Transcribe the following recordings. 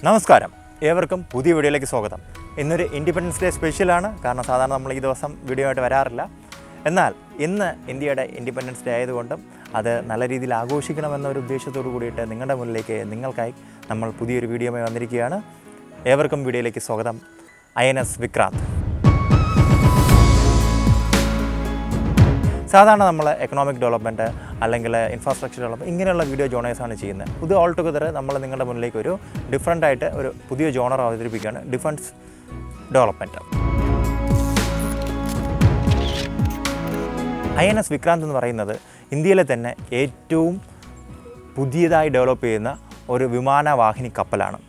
നമസ്കാരം, ഏവർക്കും പുതിയ വീഡിയോയിലേക്ക് സ്വാഗതം. ഇന്നൊരു ഇൻഡിപെൻഡൻസ് ഡേ സ്പെഷ്യലാണ്. കാരണം സാധാരണ നമ്മൾ ഈ ദിവസം വീഡിയോ ആയിട്ട് വരാറില്ല. എന്നാൽ ഇന്ന് ഇന്ത്യയുടെ ഇൻഡിപെൻഡൻസ് ഡേ ആയതുകൊണ്ടും അത് നല്ല രീതിയിൽ ആഘോഷിക്കണമെന്നൊരു ഉദ്ദേശത്തോടു കൂടിയിട്ട് നിങ്ങളുടെ മുന്നിലേക്ക് നിങ്ങൾക്കായി നമ്മൾ പുതിയൊരു വീഡിയോയുമായി വന്നിരിക്കുകയാണ്. ഏവർക്കും വീഡിയോയിലേക്ക് സ്വാഗതം. INS വിക്രാന്ത്. സാധാരണ നമ്മൾ എക്കണോമിക് ഡെവലപ്മെൻറ്റ് അല്ലെങ്കിൽ ഇൻഫ്രാസ്ട്രക്ചർ ഡെവലപ്മെൻറ്റ് ഇങ്ങനെയുള്ള വീഡിയോ ജോണേഴ്സാണ് ചെയ്യുന്നത്. ഇത് ഓൾ ടുഗദർ നമ്മൾ നിങ്ങളുടെ മുന്നിലേക്ക് ഒരു ഡിഫറൻ്റായിട്ട് ഒരു പുതിയ ജോണർ അവതരിപ്പിക്കുകയാണ്, ഡിഫൻസ് ഡെവലപ്മെൻറ്റ്. INS വിക്രാന്ത് എന്ന് പറയുന്നത് ഇന്ത്യയിലെ തന്നെ ഏറ്റവും പുതിയതായി ഡെവലപ്പ് ചെയ്യുന്ന ഒരു വിമാനവാഹിനി കപ്പലാണ്.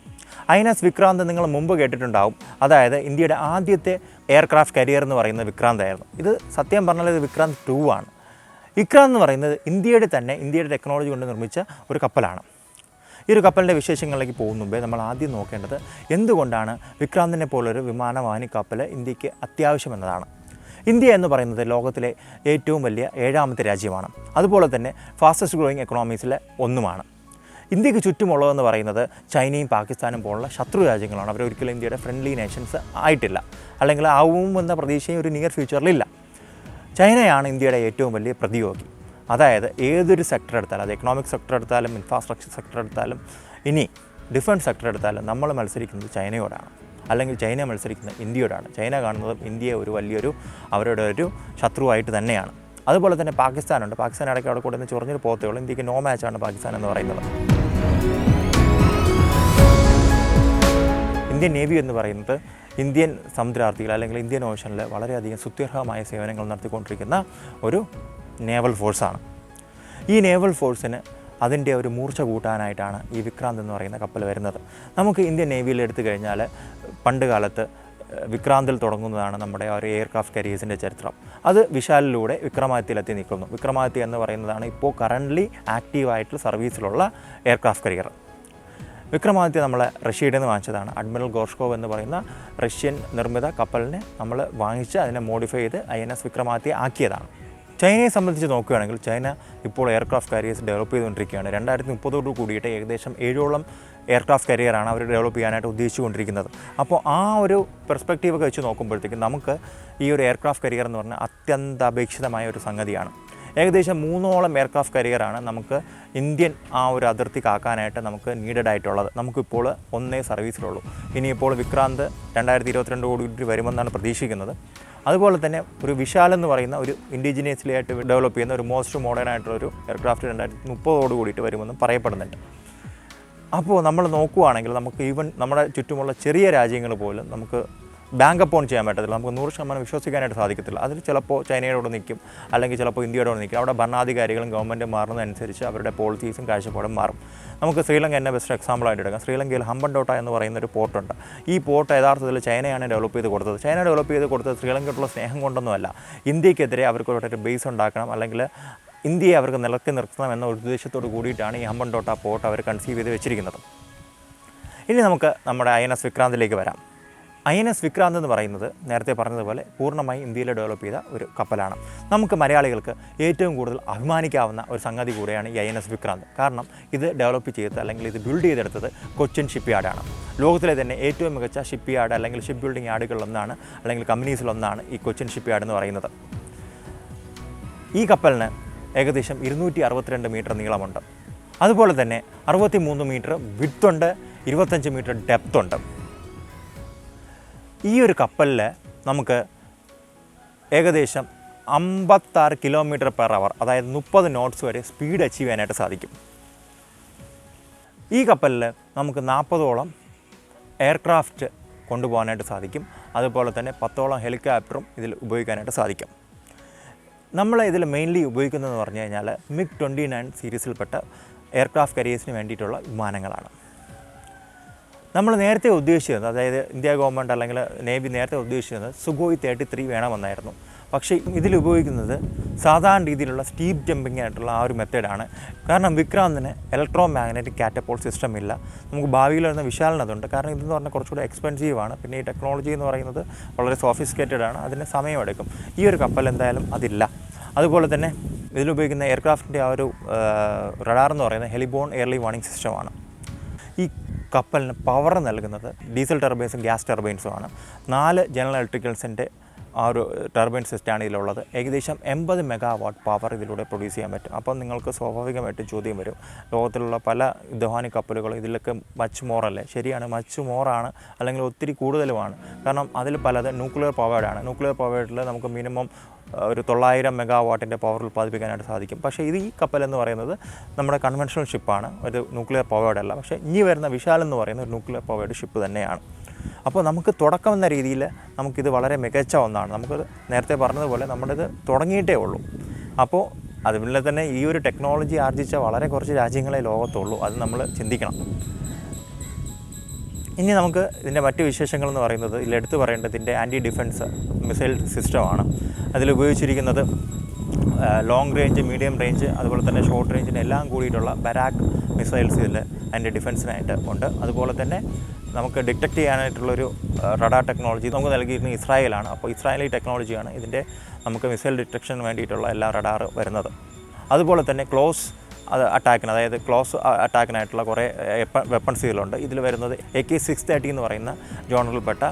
INS വിക്രാന്ത് നിങ്ങൾ മുമ്പ് കേട്ടിട്ടുണ്ടാവും. അതായത് ഇന്ത്യയുടെ ആദ്യത്തെ എയർക്രാഫ്റ്റ് കരിയർ എന്ന് പറയുന്നത് വിക്രാന്ത് ആയിരുന്നു. ഇത് സത്യം പറഞ്ഞാൽ ഇത് വിക്രാന്ത് 2 ആണ്. വിക്രാന്ത് എന്ന് പറയുന്നത് ഇന്ത്യയുടെ ടെക്നോളജി കൊണ്ട് നിർമ്മിച്ച ഒരു കപ്പലാണ്. ഈ ഒരു കപ്പലിൻ്റെ വിശേഷങ്ങളിലേക്ക് പോകുന്ന മുമ്പേ നമ്മൾ ആദ്യം നോക്കേണ്ടത് എന്തുകൊണ്ടാണ് വിക്രാന്തിനെ പോലൊരു വിമാനവാഹിനി കപ്പൽ ഇന്ത്യക്ക് അത്യാവശ്യമെന്നതാണ്. ഇന്ത്യ എന്ന് പറയുന്നത് ലോകത്തിലെ ഏറ്റവും വലിയ 7ാമത്തെ രാജ്യമാണ്. അതുപോലെ തന്നെ ഫാസ്റ്റസ്റ്റ് ഗ്രോയിങ് എക്കണോമീസിലെ ഒന്നുമാണ്. ഇന്ത്യക്ക് ചുറ്റുമുള്ളതെന്ന് പറയുന്നത് ചൈനയും പാകിസ്ഥാനും പോലുള്ള ശത്രു രാജ്യങ്ങളാണ്. അവരൊരിക്കലും ഇന്ത്യയുടെ ഫ്രണ്ട്ലി നേഷൻസ് ആയിട്ടില്ല, അല്ലെങ്കിൽ ആവുമെന്ന പ്രതീക്ഷയും ഒരു നിയർ ഫ്യൂച്ചറിലില്ല. ചൈനയാണ് ഇന്ത്യയുടെ ഏറ്റവും വലിയ പ്രതിയോഗി. അതായത് ഏതൊരു സെക്ടർ എടുത്താലും, അത് എക്കണോമിക് സെക്ടർ എടുത്താലും ഇൻഫ്രാസ്ട്രക്ചർ സെക്ടർ എടുത്താലും ഇനി ഡിഫൻസ് സെക്ടർ എടുത്താലും നമ്മൾ മത്സരിക്കുന്നത് ചൈനയോടാണ്, അല്ലെങ്കിൽ ചൈന മത്സരിക്കുന്നത് ഇന്ത്യയോടാണ്. ചൈന കാണുന്നതും ഇന്ത്യയെ ഒരു വലിയൊരു അവരുടെ ഒരു ശത്രുവായിട്ട് തന്നെയാണ്. അതുപോലെ തന്നെ പാകിസ്ഥാനുണ്ട്. പാകിസ്ഥാൻ ഇടയ്ക്ക് അവിടെ കൂടെ നിന്ന് ചൊറിഞ്ഞൊരു പോകത്തേ ഉള്ളൂ. ഇന്ത്യക്ക് നോ മാച്ചാണ് പാകിസ്ഥാൻ എന്ന് പറയുന്നത്. ഇന്ത്യൻ നേവി എന്ന് പറയുന്നത് ഇന്ത്യൻ സമുദ്രാർത്ഥികൾ അല്ലെങ്കിൽ ഇന്ത്യൻ ഓഷനിൽ വളരെയധികം സുത്യർഹമായ സേവനങ്ങൾ നടത്തിക്കൊണ്ടിരിക്കുന്ന ഒരു നേവൽ ഫോഴ്സാണ്. ഈ നേവൽ ഫോഴ്സിന് അതിൻ്റെ ഒരു മൂർച്ച കൂട്ടാനായിട്ടാണ് ഈ വിക്രാന്ത് എന്ന് പറയുന്ന കപ്പൽ വരുന്നത്. നമുക്ക് ഇന്ത്യൻ നേവിയിൽ എടുത്തു കഴിഞ്ഞാൽ പണ്ട് കാലത്ത് വിക്രാന്തിൽ തുടങ്ങുന്നതാണ് നമ്മുടെ ഒരു എയർക്രാഫ്റ്റ് കരിയേഴ്സിൻ്റെ ചരിത്രം. അത് വിശാലിലൂടെ വിക്രമാദിത്യയിലെത്തി നിൽക്കുന്നു. വിക്രമാദിത്യ എന്ന് പറയുന്നതാണ് ഇപ്പോൾ കറൻ്റ്ലി ആക്റ്റീവായിട്ടുള്ള സർവീസിലുള്ള എയർക്രാഫ്റ്റ് കരിയർ. വിക്രമാദിത്യ നമ്മൾ റഷ്യയുടെ നിന്ന് വാങ്ങിച്ചതാണ്. അഡ്മിറൽ ഗോർഷ്കോവ് എന്ന് പറയുന്ന റഷ്യൻ നിർമ്മിത കപ്പലിനെ നമ്മൾ വാങ്ങിച്ച് അതിനെ മോഡിഫൈ ചെയ്ത് INS വിക്രമാദിത്യ ആക്കിയതാണ്. ചൈനയെ സംബന്ധിച്ച് നോക്കുകയാണെങ്കിൽ ചൈന ഇപ്പോൾ എയർക്രാഫ്റ്റ് കാരിയേഴ്സ് ഡെവലപ്പ് ചെയ്തുകൊണ്ടിരിക്കുകയാണ്. 2030 കൂടിയിട്ട് ഏകദേശം 7ഓളം എയർക്രാഫ്റ്റ് കരിയറാണ് അവർ ഡെവലപ്പ് ചെയ്യാനായിട്ട് ഉദ്ദേശിച്ചുകൊണ്ടിരിക്കുന്നത്. അപ്പോൾ ആ ഒരു പെർസ്പെക്റ്റീവൊക്കെ വെച്ച് നോക്കുമ്പോഴത്തേക്കും നമുക്ക് ഈ ഒരു എയർക്രാഫ്റ്റ് കരിയർ എന്ന് പറഞ്ഞാൽ അത്യന്താപേക്ഷിതമായ ഒരു സംഗതിയാണ്. ഏകദേശം 3ഓളം എയർക്രാഫ്റ്റ് കരിയറാണ് നമുക്ക് ഇന്ത്യൻ ആ ഒരു അതിർത്തി കാക്കാനായിട്ട് നമുക്ക് നീഡഡ് ആയിട്ടുള്ളത്. നമുക്കിപ്പോൾ 1 സർവീസിലുള്ളൂ. ഇനിയിപ്പോൾ വിക്രാന്ത് 2022 കൂടി വരുമെന്നാണ് പ്രതീക്ഷിക്കുന്നത്. അതുപോലെ തന്നെ ഒരു വിശാൽ എന്ന് പറയുന്ന ഒരു ഇൻഡിജിനിയസ്ലി ആയിട്ട് ഡെവലപ്പ് ചെയ്യുന്ന ഒരു മോസ്റ്റ് മോഡേൺ ആയിട്ടുള്ളൊരു എയർക്രാഫ്റ്റ് 2030 കൂടിയിട്ട് വരുമെന്നും പറയപ്പെടുന്നുണ്ട്. അപ്പോൾ നമ്മൾ നോക്കുകയാണെങ്കിൽ നമുക്ക് ഈവൻ നമ്മുടെ ചുറ്റുമുള്ള ചെറിയ രാജ്യങ്ങൾ പോലും നമുക്ക് ബാങ്ക് അപ്പ് ഓൺ ചെയ്യാൻ പറ്റത്തില്ല. നമുക്ക് 100% വിശ്വസിക്കാനായിട്ട് സാധിക്കത്തില്ല. അതിൽ ചിലപ്പോൾ ചൈനയോട് നിൽക്കും, അല്ലെങ്കിൽ ചിലപ്പോൾ ഇന്ത്യയോട് നിൽക്കും. അവിടെ ഭരണാധികാരികളും ഗവൺമെൻറ്റും മാറുന്നതനുസരിച്ച് അവരുടെ പോളിസീസും കാഴ്ചപ്പാടും മാറും. നമുക്ക് ശ്രീലങ്ക എന്നെ ബെസ്റ്റ് എക്സാമ്പിളായിട്ട് എടുക്കാം. ശ്രീലങ്കയിൽ ഹമ്പൻടോട്ട എന്ന് പറയുന്നൊരു പോർട്ടുണ്ട്. ഈ പോർട്ട് യഥാർത്ഥത്തിൽ ചൈനയാണ് ഡെവലപ്പ് ചെയ്ത് കൊടുത്തത്. ചൈന ഡെവലപ്പ് ചെയ്ത് കൊടുത്തത് ശ്രീലങ്കയോടുള്ള സ്നേഹം കൊണ്ടൊന്നുമല്ല. ഇന്ത്യക്കെതിരെ അവർക്ക് ബേസ് ഉണ്ടാക്കണം, അല്ലെങ്കിൽ ഇന്ത്യയെ അവർക്ക് നിലക്കി നിർത്തണം എന്ന ഉദ്ദേശത്തോട് കൂടിയിട്ടാണ് ഈ ഹമ്പൻടോട്ട പോർട്ട് അവർ കൺസീവ് ചെയ്ത് വെച്ചിരിക്കുന്നത്. ഇനി നമുക്ക് നമ്മുടെ INS വിക്രാന്തിലേക്ക് വരാം. INS വിക്രാന്ത് എന്ന് പറയുന്നത് നേരത്തെ പറഞ്ഞതുപോലെ പൂർണ്ണമായി ഇന്ത്യയിൽ ഡെവലപ്പ് ചെയ്ത ഒരു കപ്പലാണ്. നമുക്ക് മലയാളികൾക്ക് ഏറ്റവും കൂടുതൽ അഭിമാനിക്കാവുന്ന ഒരു സംഗതി കൂടെയാണ് ഈ INS വിക്രാന്ത്. കാരണം ഇത് ഡെവലപ്പ് ചെയ്തത് അല്ലെങ്കിൽ ഇത് ബിൽഡ് ചെയ്തെടുത്തത് കൊച്ചിൻ ഷിപ്പ് യാർഡാണ്. ലോകത്തിലെ തന്നെ ഏറ്റവും മികച്ച ഷിപ്പ് യാർഡ് അല്ലെങ്കിൽ ഷിപ്പ് ബിൽഡിംഗ് യാർഡുകളിലൊന്നാണ്, അല്ലെങ്കിൽ കമ്പനീസിലൊന്നാണ് ഈ കൊച്ചിൻ ഷിപ്പ് യാർഡ് എന്ന് പറയുന്നത്. ഈ കപ്പലിന് ഏകദേശം 262 മീറ്റർ നീളമുണ്ട്. അതുപോലെ തന്നെ 63 മീറ്റർ വിഡ്ത്തുണ്ട്, 25 മീറ്റർ ഡെപ്തുണ്ട്. ഈ ഒരു കപ്പലിൽ നമുക്ക് ഏകദേശം 56 km/h, അതായത് 30 knots വരെ സ്പീഡ് അച്ചീവ് ചെയ്യാനായിട്ട് സാധിക്കും. ഈ കപ്പലിൽ നമുക്ക് 40ഓളം എയർക്രാഫ്റ്റ് കൊണ്ടുപോകാനായിട്ട് സാധിക്കും. അതുപോലെ തന്നെ 10ഓളം ഹെലികോപ്റ്ററും ഇതിൽ ഉപയോഗിക്കാനായിട്ട് സാധിക്കും. നമ്മൾ ഇതിൽ മെയിൻലി ഉപയോഗിക്കുന്നതെന്ന് പറഞ്ഞു കഴിഞ്ഞാൽ MiG-29 സീരീസിൽപ്പെട്ട എയർക്രാഫ്റ്റ് കരിയേഴ്സിന് വേണ്ടിയിട്ടുള്ള വിമാനങ്ങളാണ്. നമ്മൾ നേരത്തെ ഉദ്ദേശിച്ചത്, അതായത് ഇന്ത്യ ഗവൺമെൻറ് അല്ലെങ്കിൽ നേവി നേരത്തെ ഉദ്ദേശിച്ചത് സുഖോയ് 33 വേണമെന്നായിരുന്നു. പക്ഷേ ഇതിലുപയോഗിക്കുന്നത് സാധാരണ രീതിയിലുള്ള സ്റ്റീപ്പ് ജമ്പിങ് ആയിട്ടുള്ള ആ ഒരു മെത്തേഡാണ്. കാരണം വിക്രാന്തിന് ഇലക്ട്രോ മാഗ്നറ്റിക് കാറ്റപ്പോൾട്ട് സിസ്റ്റം ഇല്ല. നമുക്ക് ഭാവിയിൽ വരുന്ന വിശാലിനതുണ്ട്. കാരണം ഇതെന്ന് പറഞ്ഞാൽ കുറച്ചുകൂടെ എക്സ്പെൻസീവാണ്. പിന്നെ ഈ ടെക്നോളജി എന്ന് പറയുന്നത് വളരെ സോഫിസ്റ്റിക്കേറ്റഡ് ആണ്. അതിന് സമയമെടുക്കും. ഈ ഒരു കപ്പൽ എന്തായാലും അതില്ല. അതുപോലെ തന്നെ ഇതിലുപയോഗിക്കുന്ന എയർക്രാഫ്റ്റിൻ്റെ ആ ഒരു റഡാർ എന്ന് പറയുന്നത് ഹെലിബോൺ എയർലി വാർണിംഗ് സിസ്റ്റമാണ്. ഈ കപ്പലിന് പവർ നൽകുന്നത് ഡീസൽ ടർബൈൻസും ഗ്യാസ് ടർബൈൻസുമാണ്. 4 ജനറൽ ഇലക്ട്രിക്കൽസിൻ്റെ ആ ഒരു ടർബൈൻ സിസ്റ്റമാണ് ഇതിലുള്ളത്. ഏകദേശം 80 മെഗാവാട്ട് പവർ ഇതിലൂടെ പ്രൊഡ്യൂസ് ചെയ്യാൻ പറ്റും. അപ്പോൾ നിങ്ങൾക്ക് സ്വാഭാവികമായിട്ടും ചോദ്യം വരും, ലോകത്തിലുള്ള പല യുദ്ധവാഹന കപ്പലുകൾ ഇതിലൊക്കെ മച്ച് മോറല്ലേ? ശരിയാണ്, മച്ച് മോറാണ്, അല്ലെങ്കിൽ ഒത്തിരി കൂടുതലുമാണ്. കാരണം അതിൽ പലത് ന്യൂക്ലിയർ പവേർഡാണ്. ന്യൂക്ലിയർ പവേർഡിൽ നമുക്ക് മിനിമം ഒരു 900 മെഗാവാട്ടിൻ്റെ പവർ ഉൽപ്പാദിപ്പിക്കാനായിട്ട് സാധിക്കും. പക്ഷേ ഈ കപ്പലെന്ന് പറയുന്നത് നമ്മുടെ കൺവെൻഷണൽ ഷിപ്പാണ്, ഒരു ന്യൂക്ലിയർ പവേർഡല്ല. പക്ഷേ ഇനി വരുന്ന വിശാൽ എന്ന് പറയുന്ന ഒരു ന്യൂക്ലിയർ പവേർഡ് ഷിപ്പ് തന്നെയാണ്. അപ്പോൾ നമുക്ക് തുടക്കം എന്ന രീതിയിൽ നമുക്കിത് വളരെ മികച്ച ഒന്നാണ്. നമുക്ക് നേരത്തെ പറഞ്ഞതുപോലെ നമ്മളിത് തുടങ്ങിയിട്ടേ ഉള്ളൂ. അപ്പോൾ അതുപോലെ തന്നെ ഈ ഒരു ടെക്നോളജി ആർജിച്ച വളരെ കുറച്ച് രാജ്യങ്ങളെ ലോകത്തുള്ളൂ. അത് നമ്മൾ ചിന്തിക്കണം. ഇനി നമുക്ക് ഇതിൻ്റെ മറ്റ് വിശേഷങ്ങളെന്ന് പറയുന്നത്, ഇതിലെടുത്ത് പറയേണ്ടത് ഇതിൻ്റെ ആൻറ്റി ഡിഫൻസ് മിസൈൽ സിസ്റ്റമാണ്. അതിലുപയോഗിച്ചിരിക്കുന്നത് ലോങ് റേഞ്ച്, മീഡിയം റേഞ്ച്, അതുപോലെ തന്നെ ഷോർട്ട് റേഞ്ചിന് എല്ലാം കൂടിയിട്ടുള്ള ബരാക്ക് മിസൈൽസ് ഇതിൽ അതിൻ്റെ ഡിഫൻസിനായിട്ട് ഉണ്ട്. അതുപോലെ തന്നെ നമുക്ക് ഡിറ്റക്റ്റ് ചെയ്യാനായിട്ടുള്ളൊരു റഡാർ ടെക്നോളജി നമുക്ക് നൽകിയിരുന്നത് ഇസ്രായേലാണ്. അപ്പോൾ ഇസ്രായേലി ടെക്നോളജിയാണ് ഇതിൻ്റെ നമുക്ക് മിസൈൽ ഡിറ്റക്ഷന് വേണ്ടിയിട്ടുള്ള എല്ലാ റഡാർ വരുന്നത്. അതുപോലെ തന്നെ ക്ലോസ് അറ്റാക്കിന്, അതായത് ക്ലോസ് അറ്റാക്കിനായിട്ടുള്ള കുറേ വെപ്പൺസ് ഇതിലുണ്ട്. ഇതിൽ വരുന്നത് AK-630 എന്ന് പറയുന്ന ജോണറിൽപ്പെട്ട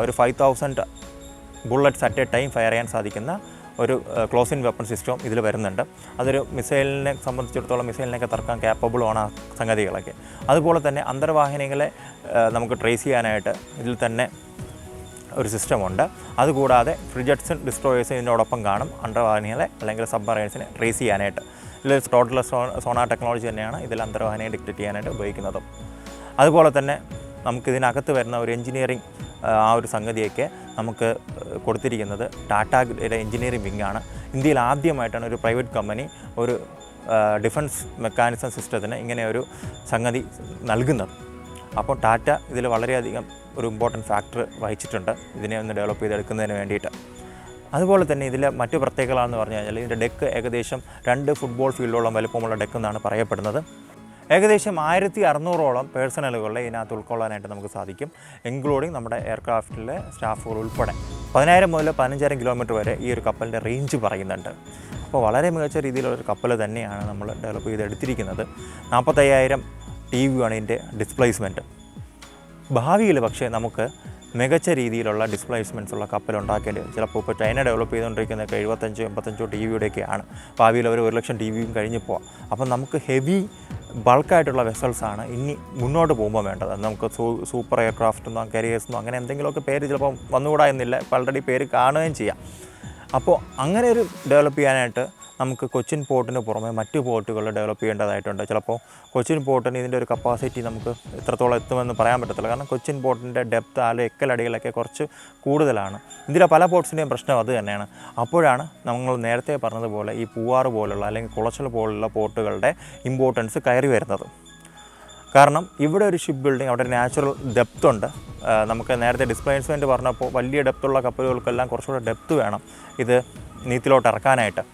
ഒരു 5000 bullets at A time fire ചെയ്യാൻ സാധിക്കുന്ന ഒരു ക്ലോസ് ഇൻ വെപ്പൺ സിസ്റ്റം ഇതിൽ വരുന്നുണ്ട്. അതൊരു മിസൈലിനെ സംബന്ധിച്ചിടത്തോളം മിസൈലിനെയൊക്കെ തറക്കാൻ ക്യാപ്പബിളുമാണ് ആ സംഗതികളൊക്കെ. അതുപോലെ തന്നെ അന്തർവാഹിനികളെ നമുക്ക് ട്രേസ് ചെയ്യാനായിട്ട് ഇതിൽ തന്നെ ഒരു സിസ്റ്റമുണ്ട്. അതുകൂടാതെ ഫ്രിഗറ്റ്സും ഡിസ്ട്രോയേഴ്സും ഇതിനോടൊപ്പം കാണും, അന്തർവാഹിനികളെ അല്ലെങ്കിൽ സബ്മറൈൻസിനെ ട്രേസ് ചെയ്യാനായിട്ട്. ഇതിൽ ടോട്ടൽ സോണാർ ടെക്നോളജി തന്നെയാണ് ഇതിൽ അന്തർവാഹിനിയെ ഡിറ്റക്റ്റ് ചെയ്യാനായിട്ട് ഉപയോഗിക്കുന്നത്. അതുപോലെ തന്നെ നമുക്കിതിനകത്ത് വരുന്ന ഒരു എൻജിനീയറിംഗ് ആ ഒരു സംഗതിയൊക്കെ നമുക്ക് കൊടുത്തിരിക്കുന്നത് ടാറ്റയുടെ എൻജിനീയറിംഗ് വിങ്ങാണ്. ഇന്ത്യയിൽ ആദ്യമായിട്ടാണ് ഒരു പ്രൈവറ്റ് കമ്പനി ഒരു ഡിഫൻസ് മെക്കാനിസം സിസ്റ്റത്തിന് ഇങ്ങനെ ഒരു സംഗതി നൽകുന്നത്. അപ്പോൾ ടാറ്റ ഇതിൽ വളരെയധികം ഒരു ഇമ്പോർട്ടൻറ്റ് ഫാക്ടർ വഹിച്ചിട്ടുണ്ട് ഇതിനെ ഒന്ന് ഡെവലപ്പ് ചെയ്തെടുക്കുന്നതിന് വേണ്ടിയിട്ട്. അതുപോലെ തന്നെ ഇതിലെ മറ്റു പ്രത്യേകതകളെന്ന് പറഞ്ഞു കഴിഞ്ഞാൽ ഇതിൻ്റെ ഡെക്ക് ഏകദേശം 2 ഫുട്ബോൾ ഫീൽഡോളം വലുപ്പമുള്ള ഡെക്ക് എന്നാണ് പറയപ്പെടുന്നത്. ഏകദേശം 1600ഓളം പേഴ്സണലുകളെ ഇതിനകത്ത് ഉൾക്കൊള്ളാനായിട്ട് നമുക്ക് സാധിക്കും, ഇൻക്ലൂഡിങ് നമ്മുടെ എയർക്രാഫ്റ്റിലെ സ്റ്റാഫുകൾ ഉൾപ്പെടെ. 10,000 മുതൽ 15,000 കിലോമീറ്റർ വരെ ഈ ഒരു കപ്പലിൻ്റെ റേഞ്ച് പറയുന്നുണ്ട്. അപ്പോൾ വളരെ മികച്ച രീതിയിലുള്ളൊരു കപ്പൽ തന്നെയാണ് നമ്മൾ ഡെവലപ്പ് ചെയ്തെടുത്തിരിക്കുന്നത്. 45,000 TEU ആണ് ഇതിൻ്റെ ഡിസ്പ്ലേസ്മെൻറ്റ്. ഭാവിയിൽ പക്ഷേ നമുക്ക് മികച്ച രീതിയിലുള്ള ഡിസ്പ്ലേസ്മെൻറ്റ്സ് ഉള്ള കപ്പലുണ്ടാക്കേണ്ടി വരും. ചിലപ്പോൾ ഇപ്പോൾ ചൈന ഡെവലപ്പ് ചെയ്തുകൊണ്ടിരിക്കുന്നതൊക്കെ 75-85 TEUയുടെയൊക്കെയാണ്. ഭാവിയിൽ അവർ 1,00,000 TEUയും കഴിഞ്ഞ് പോവാം. അപ്പം നമുക്ക് ഹെവി ബൾക്കായിട്ടുള്ള വെസൽസാണ് ഇനി മുന്നോട്ട് പോകുമ്പോൾ വേണ്ടത്. നമുക്ക് സൂപ്പർ എയർക്രാഫ്റ്റെന്നോ കരിയേഴ്സെന്നോ അങ്ങനെ എന്തെങ്കിലുമൊക്കെ പേര് ചിലപ്പോൾ വന്നുകൂടാ എന്നില്ല, ഇപ്പോൾ ഓൾറെഡി പേര് കാണുകയും ചെയ്യാം. അപ്പോൾ അങ്ങനെ ഒരു ഡെവലപ്പ് ചെയ്യാനായിട്ട് നമുക്ക് കൊച്ചിൻ പോർട്ടിന് പുറമെ മറ്റ് പോർട്ടുകൾ ഡെവലപ്പ് ചെയ്യേണ്ടതായിട്ടുണ്ട്. ചിലപ്പോൾ കൊച്ചിൻ പോർട്ടിന് ഇതിൻ്റെ ഒരു കപ്പാസിറ്റി നമുക്ക് എത്രത്തോളം എത്തുമെന്ന് പറയാൻ പറ്റത്തില്ല. കാരണം കൊച്ചിൻ പോർട്ടിൻ്റെ ഡെപ്ത് എക്കലടികളൊക്കെ കുറച്ച് കൂടുതലാണ്. ഇതിലെ പല പോർട്ട്സിൻ്റെയും പ്രശ്നം അത് തന്നെയാണ്. അപ്പോഴാണ് നമ്മൾ നേരത്തെ പറഞ്ഞതുപോലെ ഈ പൂവാറ് പോലുള്ള അല്ലെങ്കിൽ കുളച്ചൽ പോലുള്ള പോർട്ടുകളുടെ ഇമ്പോർട്ടൻസ് കയറി വരുന്നത്. കാരണം ഇവിടെ ഒരു ഷിപ്പ് ബിൽഡിംഗ്, അവിടെ നാച്ചുറൽ ഡെപ്ത് ഉണ്ട്. നമുക്ക് നേരത്തെ ഡിസ്പ്ലേസ്മെൻറ്റ് പറഞ്ഞപ്പോൾ വലിയ ഡെപ്തുള്ള കപ്പലുകൾക്കെല്ലാം കുറച്ചുകൂടെ ഡെപ്ത് വേണം ഇത് നീത്തിലോട്ട് ഇറക്കാനായിട്ട്.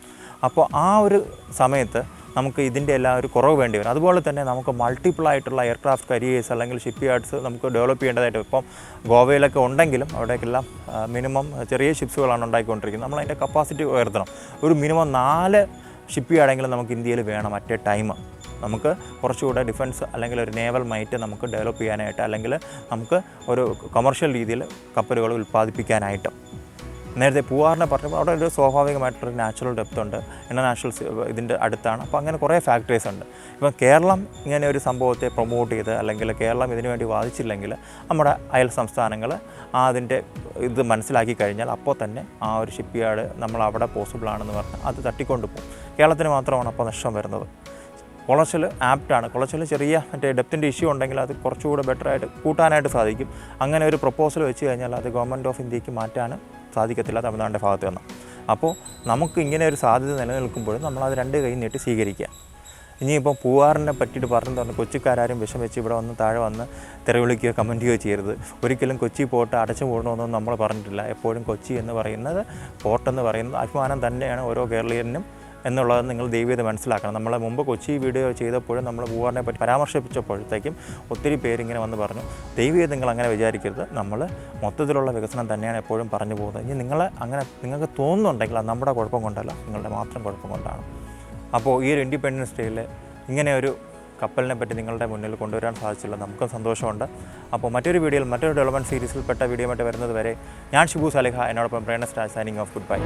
അപ്പോൾ ആ ഒരു സമയത്ത് നമുക്ക് ഇതിൻ്റെ എല്ലാം ഒരു കുറവ് വേണ്ടി വരും. അതുപോലെ തന്നെ നമുക്ക് മൾട്ടിപ്പിൾ ആയിട്ടുള്ള എയർക്രാഫ്റ്റ് കരിയേഴ്സ് അല്ലെങ്കിൽ ഷിപ്പ് യാർഡ്സ് നമുക്ക് ഡെവലപ്പ് ചെയ്യേണ്ടതായിട്ട് ഇപ്പം ഗോവയിലൊക്കെ ഉണ്ടെങ്കിലും അവിടേക്കെല്ലാം മിനിമം ചെറിയ ഷിപ്സുകളാണ് ഉണ്ടാക്കിക്കൊണ്ടിരിക്കുന്നത്. നമ്മളതിൻ്റെ കപ്പാസിറ്റി ഉയർത്തണം. ഒരു മിനിമം 4 ഷിപ്പ് യാർഡെങ്കിലും നമുക്ക് ഇന്ത്യയിൽ വേണം അറ്റ് എ ടൈം. നമുക്ക് കുറച്ചുകൂടെ ഡിഫൻസ് അല്ലെങ്കിൽ ഒരു നേവൽ മൈറ്റ് നമുക്ക് ഡെവലപ്പ് ചെയ്യാനായിട്ട്, അല്ലെങ്കിൽ നമുക്ക് ഒരു കൊമേർഷ്യൽ രീതിയിൽ കപ്പലുകൾ ഉൽപ്പാദിപ്പിക്കാനായിട്ട്. നേരത്തെ പൂവാറിനെ പറഞ്ഞപ്പോൾ അവിടെ ഒരു സ്വാഭാവികമായിട്ടൊരു നാച്ചുറൽ ഡെപ്ത് ഉണ്ട്, ഇൻ്റർനാഷണൽ ഇതിൻ്റെ അടുത്താണ്. അപ്പോൾ അങ്ങനെ കുറേ ഫാക്ടേഴ്സ് ഉണ്ട്. ഇപ്പം കേരളം ഇങ്ങനെ ഒരു സംഭവത്തെ പ്രൊമോട്ട് ചെയ്ത് അല്ലെങ്കിൽ കേരളം ഇതിനു വേണ്ടി വാദിച്ചില്ലെങ്കിൽ നമ്മുടെ അയൽ സംസ്ഥാനങ്ങൾ അതിൻ്റെ ഇത് മനസ്സിലാക്കി കഴിഞ്ഞാൽ അപ്പോൾ തന്നെ ആ ഒരു ഷിപ്പ് യാർഡ് നമ്മൾ അവിടെ പോസിബിളാണെന്ന് പറഞ്ഞാൽ അത് തട്ടിക്കൊണ്ട് പോകും. കേരളത്തിന് മാത്രമാണ് അപ്പോൾ നഷ്ടം വരുന്നത്. കുളച്ചൽ ആപ്റ്റാണ്. കുളച്ചൽ ചെറിയ ഡെപ്തിൻ്റെ ഇഷ്യൂ ഉണ്ടെങ്കിൽ അത് കുറച്ചുകൂടെ ബെറ്ററായിട്ട് കൂട്ടാനായിട്ട് സാധിക്കും. അങ്ങനെ ഒരു പ്രപ്പോസൽ വെച്ച് കഴിഞ്ഞാൽ അത് ഗവൺമെൻറ് ഓഫ് ഇന്ത്യക്ക് മാറ്റാൻ സാധിക്കത്തില്ല തമിഴ്നാടിൻ്റെ ഭാഗത്ത് നിന്ന്. അപ്പോൾ നമുക്ക് ഇങ്ങനെ ഒരു സാധ്യത നിലനിൽക്കുമ്പോഴും നമ്മളത് 2 കൈ നീട്ടി സ്വീകരിക്കുക. ഇനിയിപ്പോൾ പൂവാറിനെ പറ്റിയിട്ട് പറഞ്ഞിട്ടുണ്ട്, കൊച്ചിക്കാരും വിഷം വെച്ച് ഇവിടെ വന്ന് താഴെ വന്ന് തെറിവിളിക്കുകയോ കമൻറ്റ് ചെയ്യുകയോ ചെയ്യരുത്. ഒരിക്കലും കൊച്ചി പോർട്ട് അടച്ചു പോകണമെന്നൊന്നും നമ്മൾ പറഞ്ഞിട്ടില്ല. എപ്പോഴും കൊച്ചി എന്ന് പറയുന്നത്, പോർട്ടെന്ന് പറയുന്നത് അഭിമാനം തന്നെയാണ് ഓരോ കേരളീയനും എന്നുള്ളത് നിങ്ങൾ ദയവേത് മനസ്സിലാക്കണം. നമ്മൾ മുമ്പ് കൊച്ചി വീഡിയോ ചെയ്തപ്പോഴും നമ്മൾ പൂവാറിനെ പറ്റി പരാമർശിച്ചപ്പോഴത്തേക്കും ഒത്തിരി പേരിങ്ങനെ വന്ന് പറഞ്ഞു, ദയവേത് നിങ്ങൾ അങ്ങനെ വിചാരിക്കരുത്, നമ്മൾ മൊത്തത്തിലുള്ള വികസനം തന്നെയാണ് എപ്പോഴും പറഞ്ഞു പോകുന്നത്. ഇനി നിങ്ങൾക്ക് തോന്നുന്നുണ്ടെങ്കിൽ അത് നമ്മുടെ കുഴപ്പം കൊണ്ടല്ല, നിങ്ങളുടെ മാത്രം കുഴപ്പം കൊണ്ടാണ്. അപ്പോൾ ഈ ഒരു ഇൻഡിപെൻഡൻസ് ഡേയിൽ ഇങ്ങനെ ഒരു കപ്പലിനെ പറ്റി നിങ്ങളുടെ മുന്നിൽ കൊണ്ടുവരാൻ സാധിച്ചില്ല. നമുക്കും സന്തോഷമുണ്ട്. അപ്പോൾ മറ്റൊരു വീഡിയോയിൽ മറ്റൊരു ഡെവലപ്മെൻറ്റ് സീരീസിൽപ്പെട്ട വീഡിയോ ആയിട്ട് വരുന്നത് വരെ ഞാൻ ഷിബു സാലിഹ, എന്നോടൊപ്പം പ്രേരണ star, signing off. Good bye.